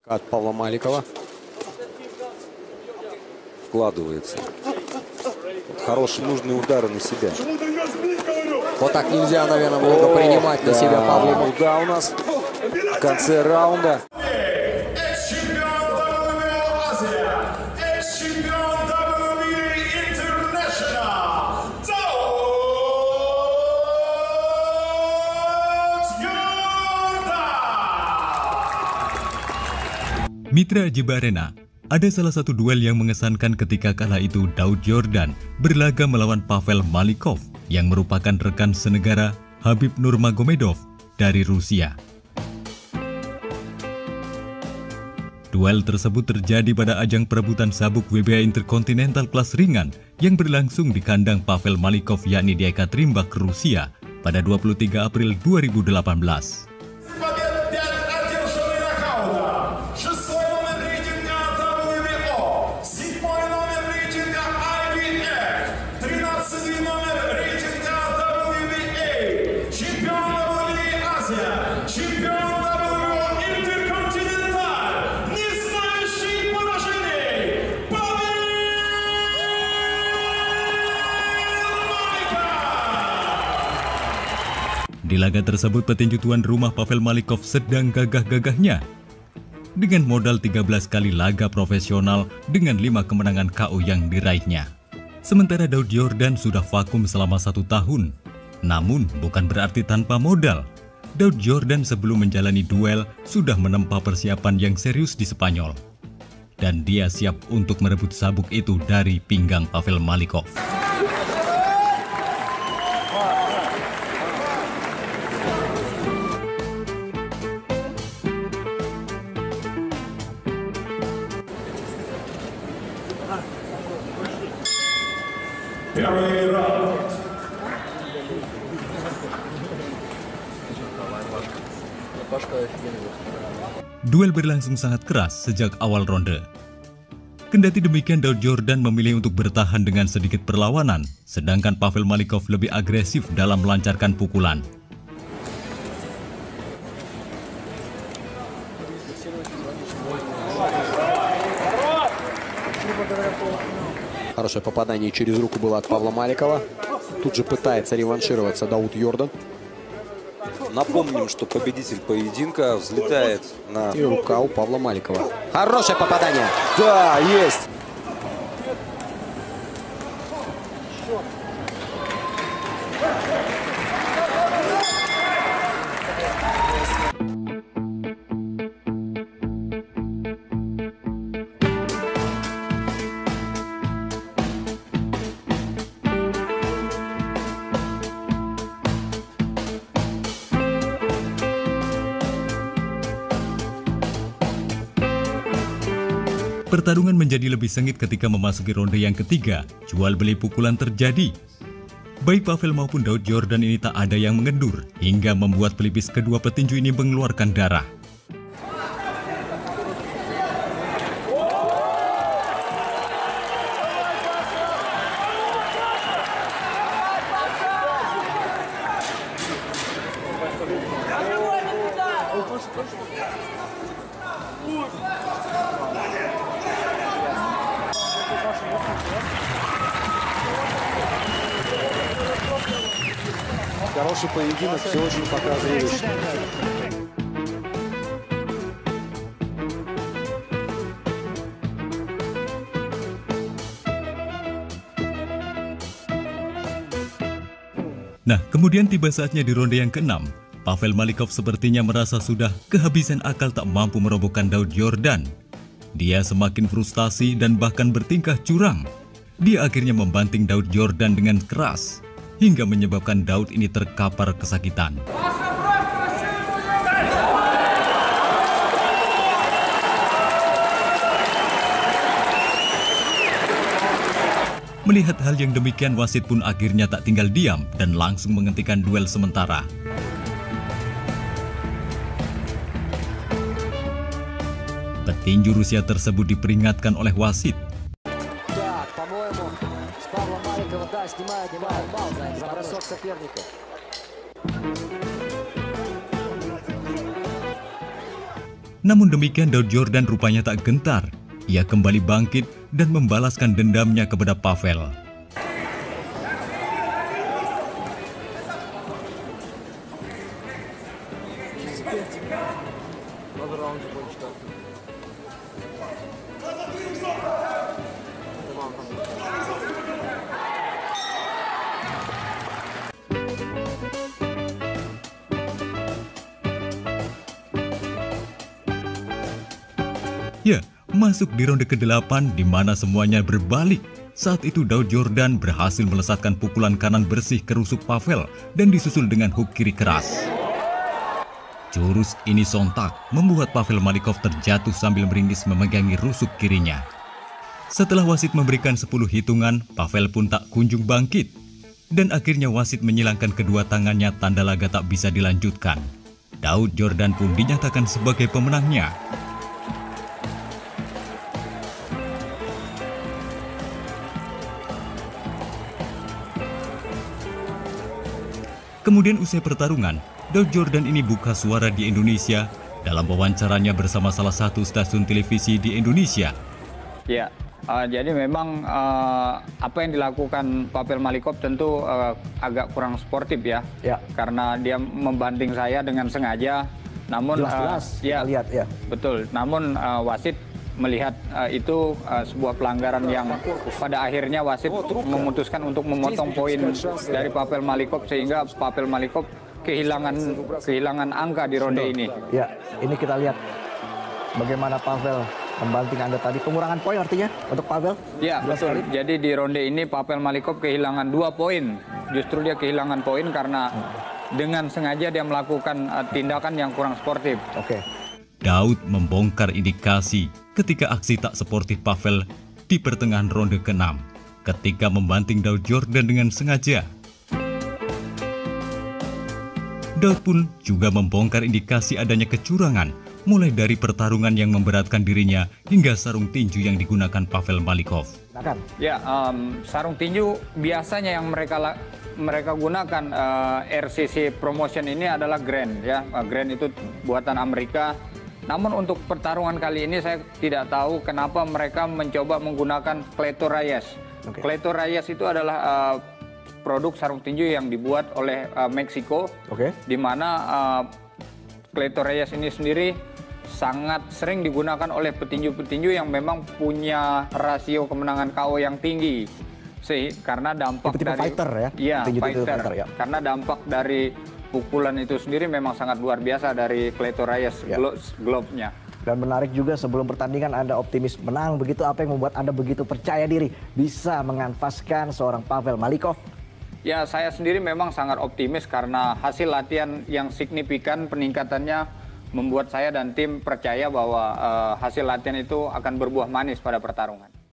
От Павла Маликова. Вкладывается. Хорошие нужные удары на себя. Вот так нельзя, наверное, много принимать на себя Павлу. Да, у нас в конце раунда. Mitra Jiba Arena, ada salah satu duel yang mengesankan ketika kala itu Daud Yordan berlaga melawan Pavel Malikov yang merupakan rekan senegara Khabib Nurmagomedov dari Rusia. Duel tersebut terjadi pada ajang perebutan sabuk WBA Intercontinental kelas ringan yang berlangsung di kandang Pavel Malikov yakni di Ekaterinburg, Rusia pada 23 April 2018. Di laga tersebut petinju tuan rumah Pavel Malikov sedang gagah-gagahnya. Dengan modal 13 kali laga profesional dengan 5 kemenangan KO yang diraihnya. Sementara Daud Yordan sudah vakum selama 1 tahun. Namun bukan berarti tanpa modal. Daud Yordan sebelum menjalani duel sudah menempa persiapan yang serius di Spanyol. Dan dia siap untuk merebut sabuk itu dari pinggang Pavel Malikov. Duel berlangsung sangat keras sejak awal ronde. Kendati demikian, Daud Yordan memilih untuk bertahan dengan sedikit perlawanan, sedangkan Pavel Malikov lebih agresif dalam melancarkan pukulan. Хорошее попадание через руку было от Павла Маликова. Тут же пытается реваншироваться Дауд Yordan. Напомним, что победитель поединка взлетает на... И рука у Павла Маликова. Хорошее попадание! Да, есть! Pertarungan menjadi lebih sengit ketika memasuki ronde yang ketiga. Jual beli pukulan terjadi. Baik Pavel maupun Daud Yordan ini tak ada yang mengendur, hingga membuat pelipis kedua petinju ini mengeluarkan darah. Хороший поединок, все очень пока зрелищно. Nah, kemudian tiba saatnya di ronde yang ke-6. Pavel Malikov sepertinya merasa sudah kehabisan akal tak mampu merobohkan Daud Yordan. Dia semakin frustasi dan bahkan bertingkah curang. Dia akhirnya membanting Daud Yordan dengan keras, hingga menyebabkan Daud ini terkapar kesakitan. Melihat hal yang demikian, wasit pun akhirnya tak tinggal diam dan langsung menghentikan duel sementara. Petinju Rusia tersebut diperingatkan oleh wasit. Namun demikian Daud Yordan rupanya tak gentar. Ia kembali bangkit dan membalaskan dendamnya kepada Pavel. Ya, masuk di ronde ke-8 di mana semuanya berbalik. Saat itu Daud Yordan berhasil melesatkan pukulan kanan bersih ke rusuk Pavel dan disusul dengan hook kiri keras. Jurus ini sontak membuat Pavel Malikov terjatuh sambil meringis memegangi rusuk kirinya. Setelah wasit memberikan 10 hitungan, Pavel pun tak kunjung bangkit. Dan akhirnya wasit menyilangkan kedua tangannya, tanda laga tak bisa dilanjutkan. Daud Yordan pun dinyatakan sebagai pemenangnya. Kemudian usai pertarungan, Daud Yordan ini buka suara di Indonesia dalam wawancaranya bersama salah satu stasiun televisi di Indonesia. Ya, jadi memang apa yang dilakukan Pavel Malikov tentu agak kurang sportif ya. Karena dia membanting saya dengan sengaja. Namun Jelas-jelas ya, kita lihat ya. Betul, namun wasit melihat itu sebuah pelanggaran yang pada akhirnya wasit memutuskan untuk memotong poin dari Pavel Malikov sehingga Pavel Malikov kehilangan angka di ronde ini. Ya, ini kita lihat bagaimana Pavel membanting Anda tadi. Pengurangan poin artinya untuk Pavel? Ya, betul. Jadi di ronde ini Pavel Malikov kehilangan 2 poin. Justru dia kehilangan poin karena dengan sengaja dia melakukan tindakan yang kurang sportif. Oke. Daud membongkar indikasi ketika aksi tak sportif Pavel di pertengahan ronde ke-6 ketika membanting Daud Yordan dengan sengaja. Daud pun juga membongkar indikasi adanya kecurangan mulai dari pertarungan yang memberatkan dirinya hingga sarung tinju yang digunakan Pavel Malikov. Ya, sarung tinju biasanya yang mereka gunakan RCC Promotion ini adalah Grand ya. Grand itu buatan Amerika. Namun untuk pertarungan kali ini saya tidak tahu kenapa mereka mencoba menggunakan Cleto Reyes. Cleto Reyes itu adalah produk sarung tinju yang dibuat oleh Meksiko, di mana Cleto Reyes ini sendiri sangat sering digunakan oleh petinju-petinju yang memang punya rasio kemenangan KO yang tinggi. Karena dampak dari fighter ya? Iya, fighter ya. Karena dampak dari pukulan itu sendiri memang sangat luar biasa dari Cleto Reyes glove-nya. Dan menarik juga sebelum pertandingan Anda optimis menang, begitu apa yang membuat Anda begitu percaya diri bisa menganfaskan seorang Pavel Malikov? Ya, saya sendiri memang sangat optimis karena hasil latihan yang signifikan peningkatannya membuat saya dan tim percaya bahwa hasil latihan itu akan berbuah manis pada pertarungan.